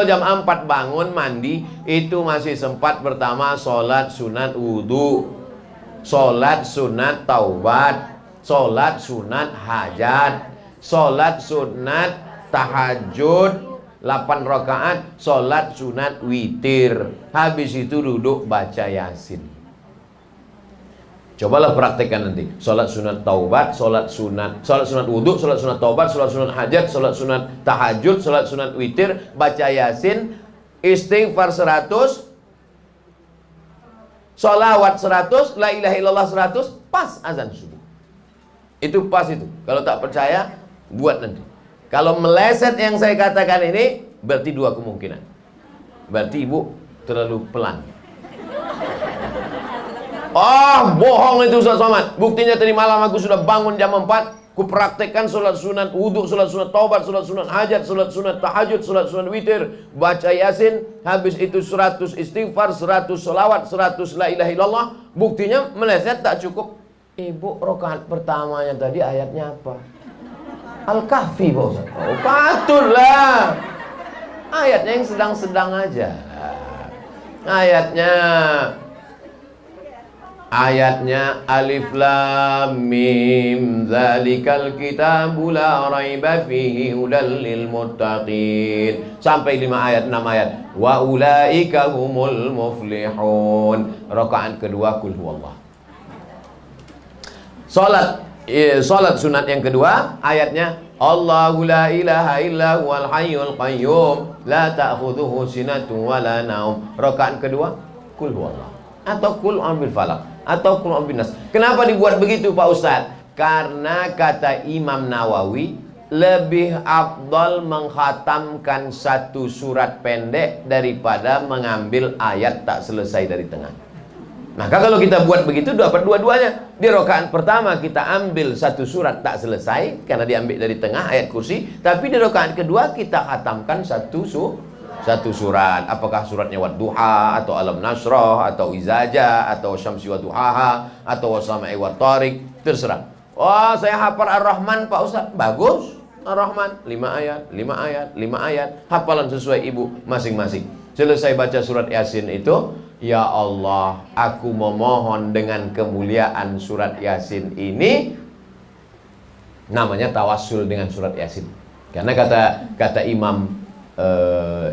jam 4 bangun mandi, itu masih sempat pertama sholat sunat wudhu, sholat sunat taubat, sholat sunat hajat, sholat sunat tahajud 8 rakaat, sholat sunat witir. Habis itu duduk baca Yasin. Cobalah praktekkan nanti. Sholat sunat taubat, sholat sunat wudhu, sholat sunat taubat, sholat sunat hajat, sholat sunat tahajud, sholat sunat witir, baca Yasin, istighfar 100, sholawat 100, la ilaha illallah 100, pas azan subuh. Itu pas itu. Kalau tak percaya, buat nanti. Kalau meleset yang saya katakan ini, berarti 2 kemungkinan. Berarti ibu terlalu pelan. Bohong itu Ustaz Somad. Buktinya tadi malam aku sudah bangun jam 4, ku praktekkan sholat sunat wudhu, sholat sunat taubat, sholat sunat hajat, sholat sunat tahajud, sholat sunat witir, baca Yasin, habis itu 100 istighfar, 100 sholawat, 100 la ilaha illallah. Buktinya meleset tak cukup. Ibu rakaat pertamanya tadi ayatnya apa? Al-Kahfi Pak Ustaz. Betul lah. Ayatnya yang sedang-sedang aja. Ayatnya alif lam mim zalikal kitabu la raiba fihi hudal lil muttaqin. Sampai 5 ayat, 6 ayat. Wa ulaika humul muflihun. Rakaat kedua kul huwallah. Salat sunat yang kedua, ayatnya Allahu la ilaha illa huwal hayyul qayyum la ta'khudhuhu sinatun wa la naum. Rakaat kedua, kul huwallah atau kul a'udzu falaq atau kul a'udzu nas. Kenapa dibuat begitu Pak Ustaz? Karena kata Imam Nawawi, lebih afdal mengkhatamkan 1 surat pendek daripada mengambil ayat tak selesai dari tengah. Maka kalau kita buat begitu, dapat dua-duanya. Di rakaat pertama kita ambil 1 surat tak selesai karena diambil dari tengah ayat kursi, tapi di rakaat kedua kita khatamkan 1 surat. Apakah suratnya Wadduha atau Alam Nasrah atau Izaja atau Syamsi wa Duhaha atau Wasama'i wa Tariq, terserah. Saya hafal Ar-Rahman Pak Ustaz. Bagus. Ar-Rahman 5 ayat, 5 ayat, 5 ayat. Hafalan sesuai ibu masing-masing. Selesai baca surat Yasin itu, ya Allah, aku memohon dengan kemuliaan surat Yasin ini, namanya tawassul dengan surat Yasin. Karena kata Imam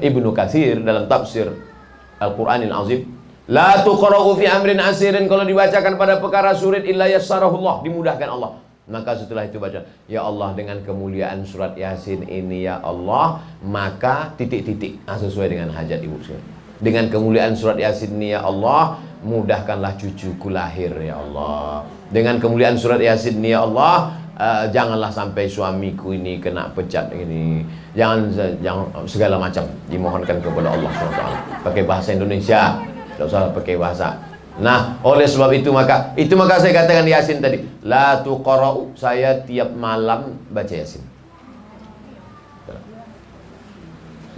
Ibnu Katsir dalam tafsir Al-Qur'anil Azim, la tuqra'u fi amrin asirin, kalau dibacakan pada perkara sulit illa yassarahullah, dimudahkan Allah. Maka setelah itu baca, ya Allah, dengan kemuliaan surat Yasin ini ya Allah, maka titik-titik sesuai dengan hajat ibu sekalian. Dengan kemuliaan surat Yasin ini ya Allah, mudahkanlah cucuku lahir ya Allah. Dengan kemuliaan surat Yasin ini ya Allah, janganlah sampai suamiku ini kena pecat ini. Jangan segala macam dimohonkan kepada Allah SWT. Pakai bahasa Indonesia, tidak usah pakai bahasa. Nah, oleh sebab itu maka saya katakan di Yasin tadi, la tuqra'u, saya tiap malam baca Yasin.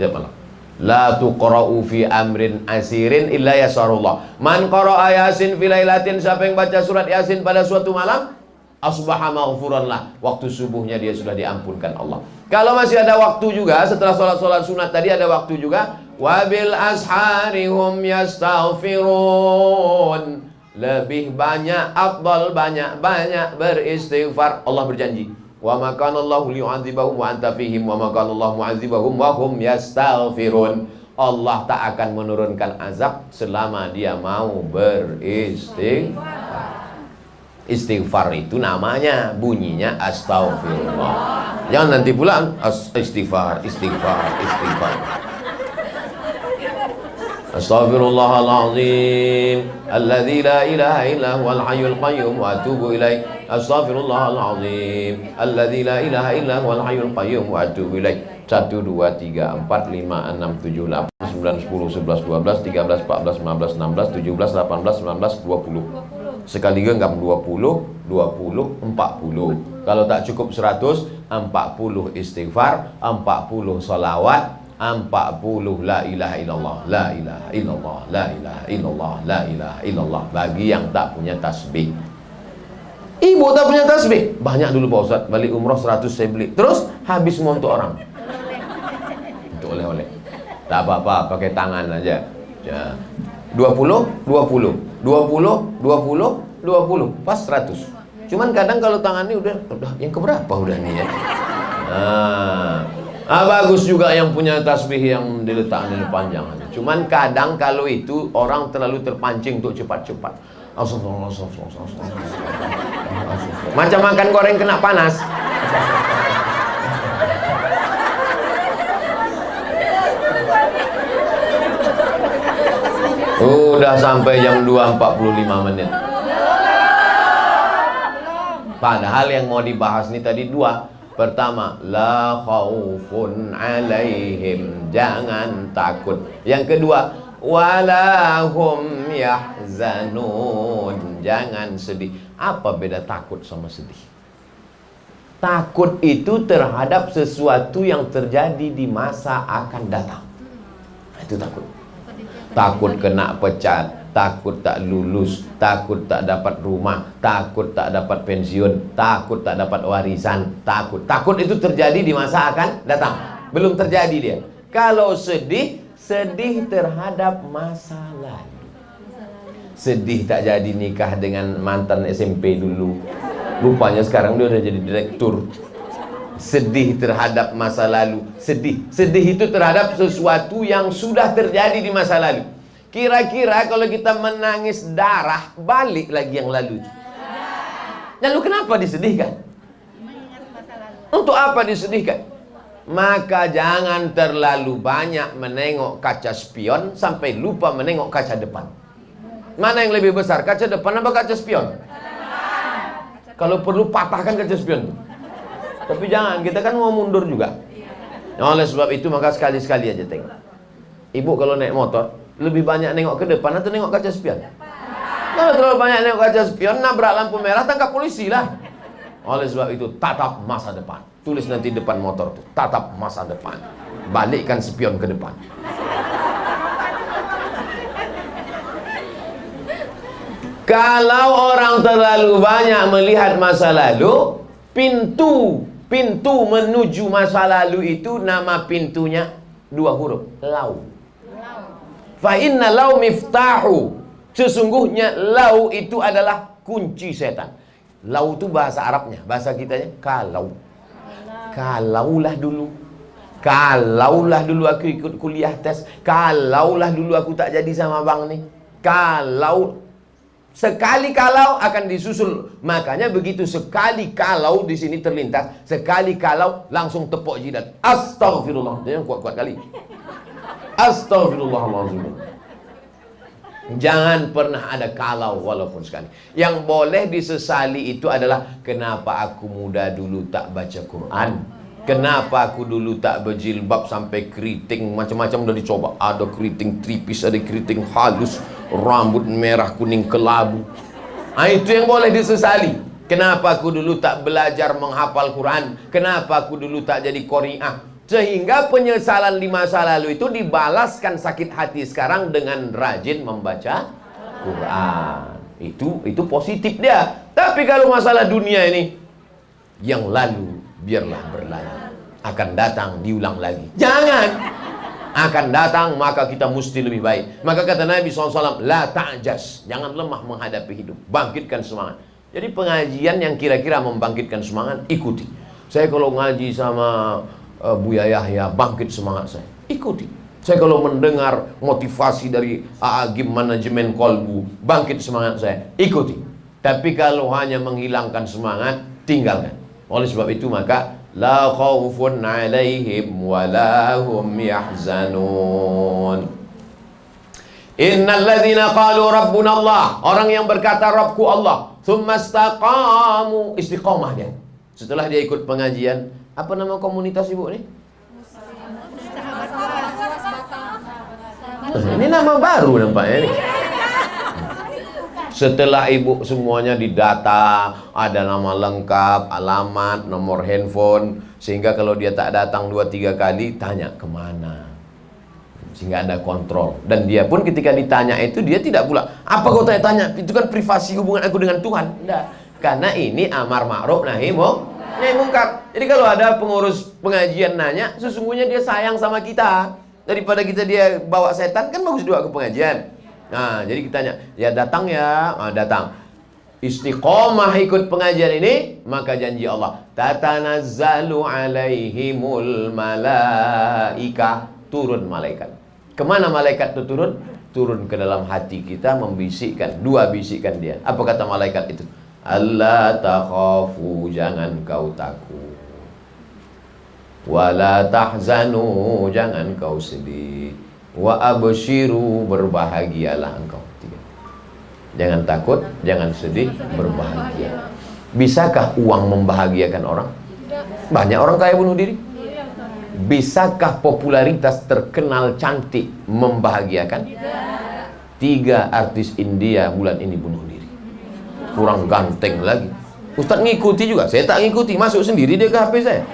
Tiap malam. La tuqra'u fi amrin asirin illa yasarullah. Man qara'a Yasin fi lailatin, siapa yang baca surat Yasin pada suatu malam, asbaha maghfuran lah, waktu subuhnya dia sudah diampunkan Allah. Kalau masih ada waktu juga setelah sholat sunat tadi, ada waktu juga, wabil asharihum yastaghfirun, lebih banyak, afdal banyak beristighfar. Allah berjanji, wa ma kana Allahu liyu'adzibahum wa anta fihim wa ma kana Allahu mu'adzibahum wa hum yastaghfirun. Allah tak akan menurunkan azab selama dia mau beristighfar. Istighfar itu namanya, bunyinya astaghfirullah. Jangan nanti pulang istighfar. Astaghfirullahalazim alladzi la ilaha illa huwal hayyul qayyum wa atubu ilaih. Astaghfirullahalazim alladzi la ilaha illa huwal hayyul qayyum wa atubu ilaih. 1 2 3 4 5 6 7 8 9 10 11 12 13 14 15 16 17 18 19 20. Sekali genggam 20, 40. Kalau tak cukup 100, 40 istighfar, 40 salawat, 40 la ilaha illallah, la ilaha illallah, la ilaha illallah, la ilaha illallah. Bagi yang tak punya tasbih. Ibu tak punya tasbih, banyak dulu Pak Ustaz, balik umroh 100 saya beli. Terus habis semua untuk orang. Untuk oleh-oleh. Tak apa-apa, pakai tangan aja. Ya. 20, 20, 20, 20, 20, pas 100. Cuman kadang kalau tangan ini udah yang keberapa udah nih ya. Bagus juga yang punya tasbih yang diletakkan di panjang. Cuman kadang kalau itu orang terlalu terpancing untuk cepat-cepat. Macam makan goreng kena panas. Udah sampai jam 2.45 menit. Padahal yang mau dibahas nih tadi dua. Pertama, la khaufun alaihim, jangan takut. Yang kedua, wala hum yahzanun, jangan sedih. Apa beda takut sama sedih? Takut itu terhadap sesuatu yang terjadi di masa akan datang. Itu takut. Takut kena pecat, takut tak lulus, takut tak dapat rumah, takut tak dapat pensiun, takut tak dapat warisan, takut. Takut itu terjadi di masa akan datang. Belum terjadi dia. Kalau sedih, sedih terhadap masa lalu. Sedih tak jadi nikah dengan mantan SMP dulu. Rupanya sekarang dia udah jadi direktur. Sedih terhadap masa lalu. Sedih itu terhadap sesuatu yang sudah terjadi di masa lalu. Kira-kira kalau kita menangis darah, balik lagi yang lalu. Lalu kenapa disedihkan? Untuk apa disedihkan? Maka jangan terlalu banyak menengok kaca spion sampai lupa menengok kaca depan. Mana yang lebih besar, kaca depan apa kaca spion? Kalau perlu patahkan kaca spion. Tapi jangan, kita kan mau mundur juga. Oleh sebab itu maka sekali-sekali aja tengok. Ibu kalau naik motor, lebih banyak nengok ke depan atau nengok kaca spion? Kalau terlalu banyak nengok kaca spion, nabrak lampu merah, tangkap polisi lah. Oleh sebab itu, tatap masa depan. Tulis nanti depan motor tuh, tatap masa depan. Balikkan spion ke depan. Kalau orang terlalu banyak melihat masa lalu, pintu menuju masa lalu itu nama pintunya 2 huruf, lau. Fa inna lau miftahu. Sesungguhnya lau itu adalah kunci setan. Lau itu bahasa Arabnya, bahasa kitanya kalau. Kalaulah dulu aku ikut kuliah tes, kalaulah dulu aku tak jadi sama bang nih. Sekali kalau akan disusul. Makanya begitu sekali kalau di sini terlintas, sekali kalau langsung tepuk jidat. Astagfirullah. Dia kuat-kuat kali. Astagfirullahaladzim. Jangan pernah ada kalau walaupun sekali. Yang boleh disesali itu adalah kenapa aku muda dulu tak baca Quran. Kenapa aku dulu tak berjilbab sampai keriting, macam-macam udah dicoba. Ada keriting tripis, ada keriting halus, rambut merah kuning kelabu. Itu yang boleh disesali. Kenapa aku dulu tak belajar menghafal Quran? Kenapa aku dulu tak jadi qari'ah? Sehingga penyesalan di masa lalu itu dibalaskan sakit hati sekarang dengan rajin membaca Quran. Itu positif dia. Tapi kalau masalah dunia ini, yang lalu biarlah berlalu. Akan datang diulang lagi. Jangan. Akan datang maka kita mesti lebih baik. Maka kata Nabi SAW, la ta'jas. Jangan lemah menghadapi hidup. Bangkitkan semangat. Jadi pengajian yang kira-kira membangkitkan semangat, ikuti. Saya kalau ngaji sama Buya Yahya, bangkit semangat saya. Ikuti. Saya kalau mendengar motivasi dari Agim Manajemen Kolbu, bangkit semangat saya. Ikuti. Tapi kalau hanya menghilangkan semangat, tinggalkan. Oleh sebab itu maka la khaufun alaihim wa la hum yahzanun. Innal ladzina qalu rabbuna Allah, orang yang berkata Rabbku Allah, tsumma istaqamu, istiqamah dia. Setelah dia ikut pengajian, apa nama komunitas ibu nih? Ini nama baru nampaknya nih. Setelah ibu semuanya didata, ada nama lengkap, alamat, nomor handphone, sehingga kalau dia tak datang 2-3 kali, tanya kemana, sehingga ada kontrol. Dan dia pun ketika ditanya itu, dia tidak pula, apa kau tanya-tanya, itu kan privasi hubungan aku dengan Tuhan. Tidak, karena ini amar ma'ruf nahi mungkar. Jadi kalau ada pengurus pengajian nanya, sesungguhnya dia sayang sama kita. Daripada dia bawa setan, kan bagus doa ke pengajian. Nah, jadi kita tanya, ya datang ya, datang. Istiqomah ikut pengajian ini, maka janji Allah, tatanazzalu alaihimul malaika, turun malaikat. Kemana malaikat itu turun? Turun ke dalam hati kita, membisikkan, dua bisikan dia. Apa kata malaikat itu? Allah takhafu, jangan kau takut. Wala tahzanu, jangan kau sedih. Wa abshiru, berbahagialah engkau. Jangan takut, jangan sedih, berbahagia. Bisakah uang membahagiakan orang? Banyak orang kaya bunuh diri. Bisakah popularitas terkenal cantik membahagiakan? 3 artis India bulan ini bunuh diri. Kurang ganteng lagi. Ustaz ngikuti juga, saya tak ngikuti, masuk sendiri dia ke HP saya.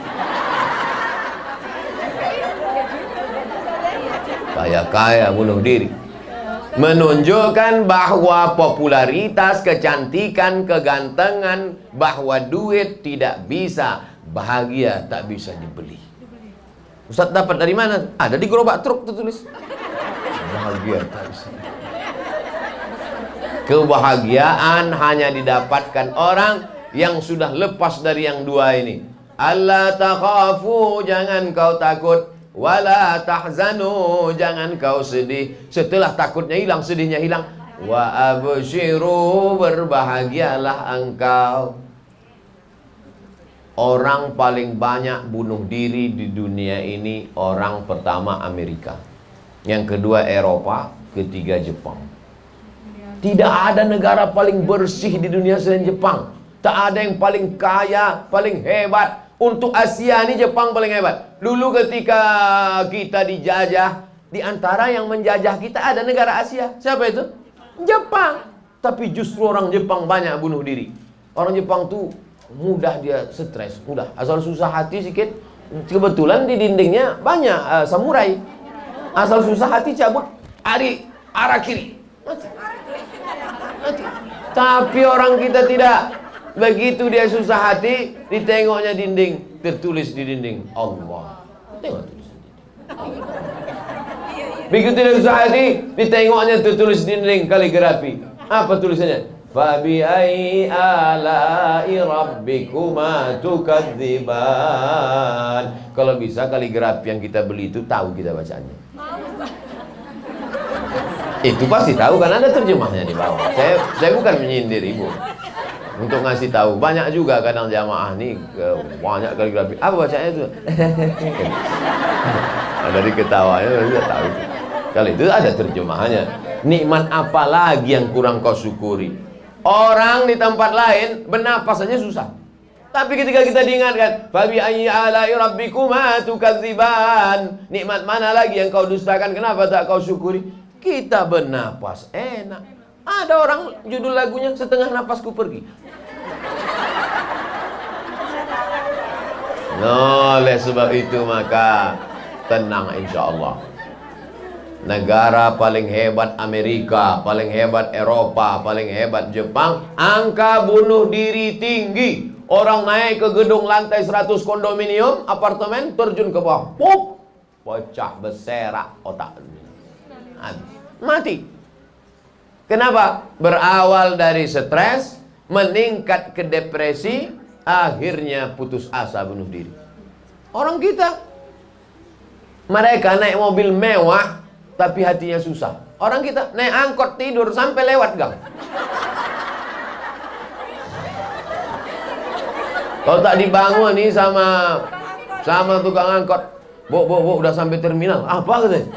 Kaya-kaya bunuh diri. Menunjukkan bahwa popularitas, kecantikan, kegantengan, bahwa duit tidak bisa, bahagia tak bisa dibeli. Ustaz dapat dari mana? Ada di gerobak truk tertulis. Bahagia tak bisa. Kebahagiaan hanya didapatkan orang yang sudah lepas dari yang dua ini. Allah takhafu, jangan kau takut. Wala tahzanu, jangan kau sedih. Setelah takutnya hilang, sedihnya hilang. Wa abshiru, berbahagialah engkau. Orang paling banyak bunuh diri di dunia ini, orang pertama Amerika, yang kedua Eropa, ketiga Jepang. Tidak ada negara paling bersih di dunia selain Jepang. Tak ada yang paling kaya, paling hebat. Untuk Asia ini Jepang paling hebat. Dulu ketika kita dijajah, di antara yang menjajah kita ada negara Asia. Siapa itu? Jepang. Tapi justru orang Jepang banyak bunuh diri. Orang Jepang tuh mudah dia stres, mudah. Asal susah hati sedikit, kebetulan di dindingnya banyak samurai. Asal susah hati cabut, arah kiri. Mati. Mati. Tapi orang kita tidak. Begitu dia susah hati, ditengoknya dinding, tertulis di dinding Allah. Tengok tulis di dinding. Begitu dia susah hati, ditengoknya tertulis di dinding kaligrafi. Apa tulisannya? Fabi ai ala'i rabbikuma tukadziban. Kalau bisa kaligrafi yang kita beli itu tahu kita bacanya. Itu pasti tahu kan, ada terjemahnya di bawah. Saya bukan menyindir ibu. Untuk ngasih tahu, banyak juga kadang jamaah nih banyak kaligrafi. Apa bacanya itu? Dari ketawanya sudah tahu. Kalau itu ada terjemahannya. Nikmat apa lagi yang kurang kau syukuri? Orang di tempat lain bernapas saja susah. Tapi ketika kita diingatkan, fabi ayyi ala'i rabbikuma tukadziban, nikmat mana lagi yang kau dustakan? Kenapa tak kau syukuri? Kita bernapas enak. Ada orang judul lagunya setengah napasku pergi. Oleh sebab itu maka tenang insya Allah. Negara paling hebat Amerika, paling hebat Eropa, paling hebat Jepang, angka bunuh diri tinggi. Orang naik ke gedung lantai 100 kondominium, apartemen, terjun ke bawah, pop, pecah berserak otak, mati. Kenapa? Berawal dari stres, meningkat ke depresi, akhirnya putus asa bunuh diri. Orang kita, mereka naik mobil mewah, tapi hatinya susah. Orang kita naik angkot tidur sampai lewat gang. Kalau tak dibangun nih sama tukang angkot, bu, udah sampai terminal. Apa katanya?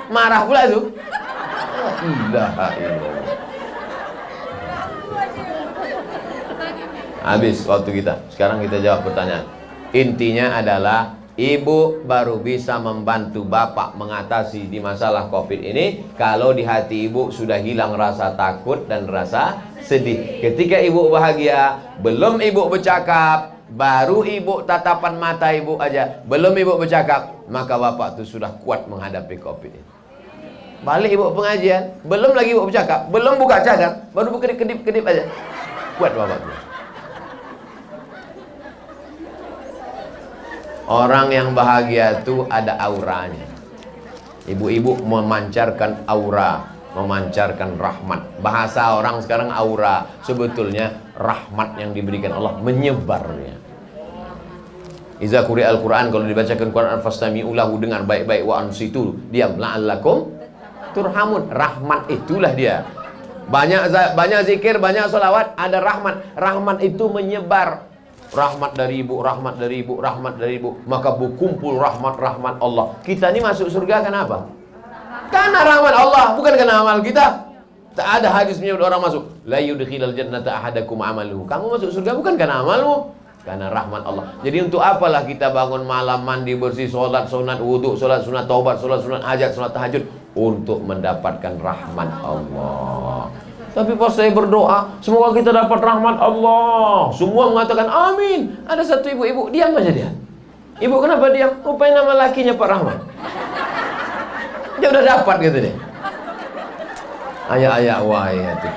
Marah pula tuh. Habis waktu kita. Sekarang kita jawab pertanyaan. Intinya adalah ibu baru bisa membantu bapak mengatasi di masalah COVID ini kalau di hati ibu sudah hilang rasa takut dan rasa sedih. Ketika ibu bahagia, belum ibu bercakap, baru ibu tatapan mata ibu aja, belum ibu bercakap, maka bapak itu sudah kuat menghadapi COVID ini. Balik ibu pengajian, belum lagi ibu bercakap, belum buka cadar, baru berkedip-kedip aja, kuat bapak itu. Orang yang bahagia itu ada auranya. Ibu-ibu memancarkan aura, memancarkan rahmat. Bahasa orang sekarang aura, sebetulnya rahmat yang diberikan Allah menyebarnya. Iza quri'al Quran, kalau dibacakan Quran fastami'u lahu, dengar baik-baik, wa ansitu, diam, la'allakum turhamun. Rahmat itulah dia. Banyak zikir, banyak solawat, ada rahmat. Rahmat itu menyebar. Rahmat dari ibu, rahmat dari ibu, rahmat dari ibu. Maka berkumpul rahmat-rahmat Allah. Kita ini masuk surga kenapa? Karena rahmat Allah, bukan karena amal kita. Tak ada hadis menyebut orang masuk la yudkhilal jannata ahadakum amaluhu. Kamu masuk surga bukan karena amalmu, karena rahmat Allah. Jadi untuk apalah kita bangun malam, mandi bersih, sholat sunat wudhu, sholat sunat taubat, sholat sunat hajat, sholat tahajud, untuk mendapatkan rahmat Allah. Tapi pas saya berdoa, semoga kita dapat rahmat Allah, semua mengatakan amin. Ada satu ibu-ibu, diam aja dia. Ibu kenapa diam? Rupanya nama lakinya Pak Rahmat. Dia udah dapat gitu deh. Ayah-ayah wah ya tuh.